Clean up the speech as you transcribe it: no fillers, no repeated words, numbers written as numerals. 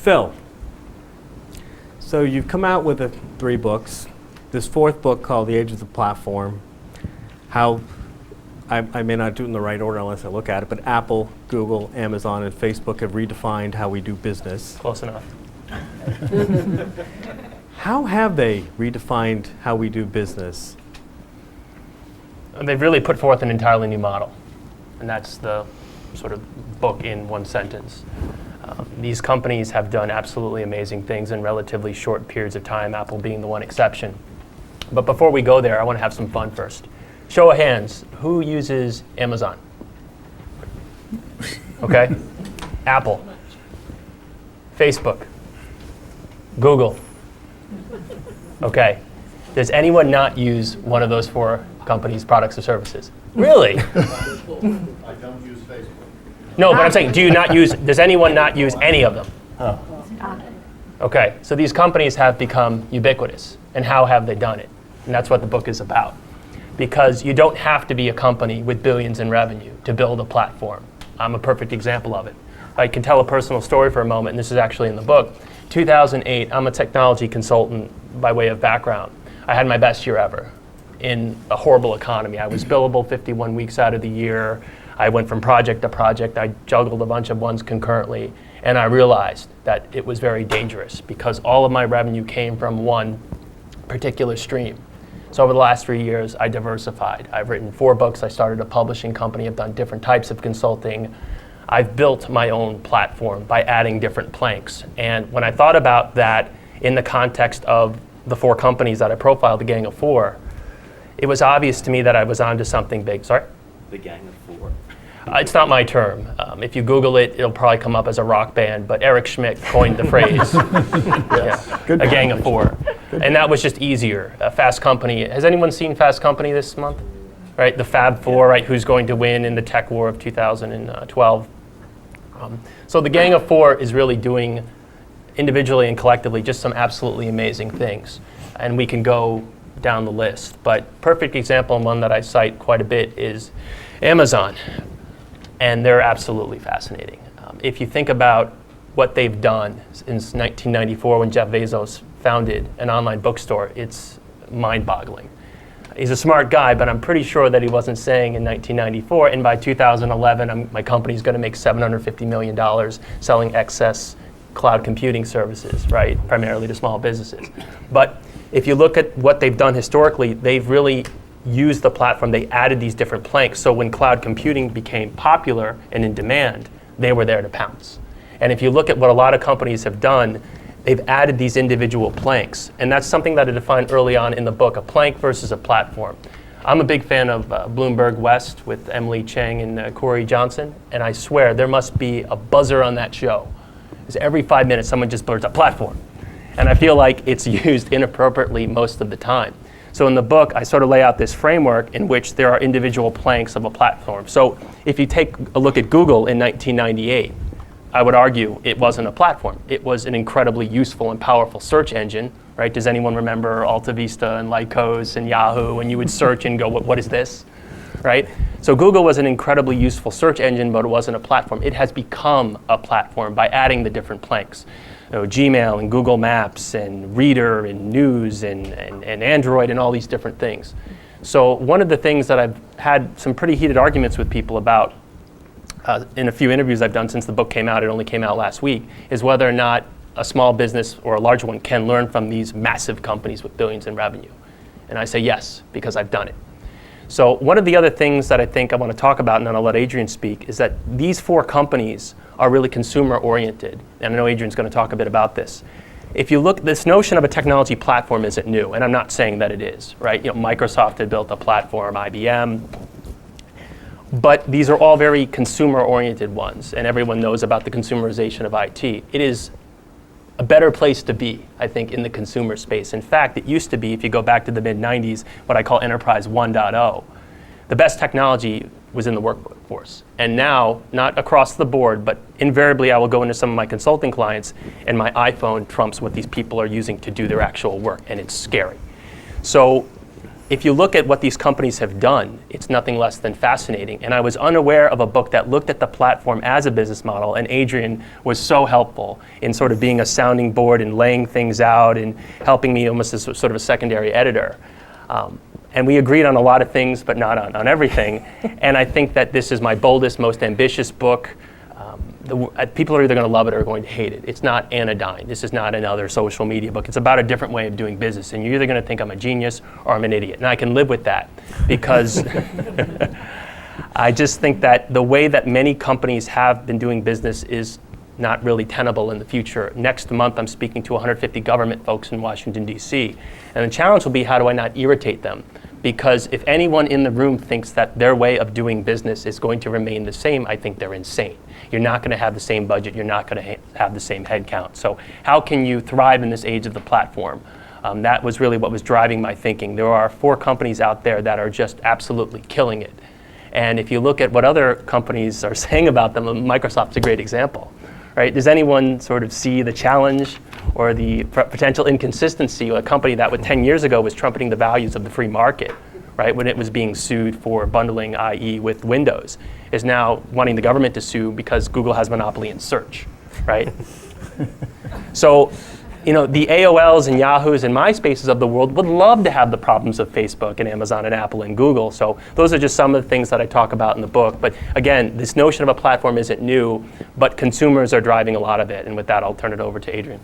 Phil, so you've come out with 3 books. This 4th book called The Age of the Platform, how, I may not do it in the right order unless I look at it, but Apple, Google, Amazon, and Facebook have redefined how we do business. Close enough. How have they redefined how we do business? They've really put forth an entirely new model, and that's the sort of book in one sentence. These companies have done absolutely amazing things in relatively short periods of time, Apple being the one exception. But before we go there, I want to have some fun first. Show of hands, who uses Amazon? Okay. Apple, Facebook, Google. Okay. Does anyone not use one of those 4 companies' products or services? Really? I don't use Facebook. No, but I'm saying, does anyone not use any of them? Oh. Okay, so these companies have become ubiquitous. And how have they done it? And that's what the book is about. Because you don't have to be a company with billions in revenue to build a platform. I'm a perfect example of it. I can tell a personal story for a moment, and this is actually in the book. 2008, I'm a technology consultant by way of background. I had my best year ever in a horrible economy. I was billable 51 weeks out of the year. I went from project to project. I juggled a bunch of ones concurrently. And I realized that it was very dangerous because all of my revenue came from one particular stream. So over the last 3 years, I diversified. I've written 4 books. I started a publishing company. I've done different types of consulting. I've built my own platform by adding different planks. And when I thought about that in the context of the 4 companies that I profiled, the Gang of 4, it was obvious to me that I was onto something big. Sorry? The Gang of 4. It's not my term. If you Google it, it'll probably come up as a rock band, but Eric Schmidt coined the phrase. A Gang of 4. And that was just easier. Fast Company. Has anyone seen Fast Company this month? Right, the Fab Four, right, who's going to win in the tech war of 2012. So the Gang of 4 is really doing individually and collectively just some absolutely amazing things. And we can go down the list. But perfect example, and one that I cite quite a bit, is Amazon. And they're absolutely fascinating. If you think about what they've done since 1994 when Jeff Bezos founded an online bookstore, it's mind-boggling. He's a smart guy, but I'm pretty sure that he wasn't saying in 1994, and by 2011, my company's going to make $750 million selling excess cloud computing services, right, primarily to small businesses. But if you look at what they've done historically, they've really used the platform. They added these different planks. So when cloud computing became popular and in demand, they were there to pounce. And if you look at what a lot of companies have done, they've added these individual planks. And that's something that I defined early on in the book, a plank versus a platform. I'm a big fan of Bloomberg West with Emily Chang and Corey Johnson. And I swear there must be a buzzer on that show. Because every 5 minutes, someone just blurts out platform. And I feel like it's used inappropriately most of the time. So in the book, I sort of lay out this framework in which there are individual planks of a platform. So if you take a look at Google in 1998, I would argue it wasn't a platform. It was an incredibly useful and powerful search engine, right? Does anyone remember Alta Vista and Lycos and Yahoo? And you would search and go, what is this, right? So Google was an incredibly useful search engine, but it wasn't a platform. It has become a platform by adding the different planks. Gmail and Google Maps and Reader and News and Android and all these different things. So one of the things that I've had some pretty heated arguments with people about in a few interviews I've done since the book came out, it only came out last week, is whether or not a small business or a large one can learn from these massive companies with billions in revenue. And I say yes, because I've done it. So one of the other things that I think I want to talk about, and then I'll let Adrian speak, is that these 4 companies are really consumer oriented. And I know Adrian's going to talk a bit about this. If you look, this notion of a technology platform isn't new, and I'm not saying that it is, right? Microsoft had built a platform, IBM, but these are all very consumer oriented ones, and everyone knows about the consumerization of IT. It is a better place to be, I think, in the consumer space. In fact, it used to be, if you go back to the mid-90s, what I call Enterprise 1.0. The best technology was in the workforce. And now, not across the board, but invariably I will go into some of my consulting clients and my iPhone trumps what these people are using to do their actual work, and it's scary. So if you look at what these companies have done, it's nothing less than fascinating. And I was unaware of a book that looked at the platform as a business model, and Adrian was so helpful in sort of being a sounding board and laying things out and helping me almost as sort of a secondary editor. And we agreed on a lot of things, but not on everything. And I think that this is my boldest, most ambitious book. People are either going to love it or going to hate it. It's not anodyne. This is not another social media book. It's about a different way of doing business. And you're either going to think I'm a genius or I'm an idiot. And I can live with that because I just think that the way that many companies have been doing business is not really tenable in the future. Next month, I'm speaking to 150 government folks in Washington, D.C. And the challenge will be, how do I not irritate them? Because if anyone in the room thinks that their way of doing business is going to remain the same, I think they're insane. You're not going to have the same budget. You're not going to have the same headcount. So how can you thrive in this age of the platform? That was really what was driving my thinking. There are 4 companies out there that are just absolutely killing it. And if you look at what other companies are saying about them, Microsoft's a great example. Right? Does anyone sort of see the challenge or the potential inconsistency of a company that 10 years ago was trumpeting the values of the free market, right, when it was being sued for bundling, i.e. with Windows, is now wanting the government to sue because Google has monopoly in search, right? So, the AOLs and Yahoos and MySpaces of the world would love to have the problems of Facebook and Amazon and Apple and Google. So those are just some of the things that I talk about in the book. But again, this notion of a platform isn't new, but consumers are driving a lot of it. And with that, I'll turn it over to Adrian.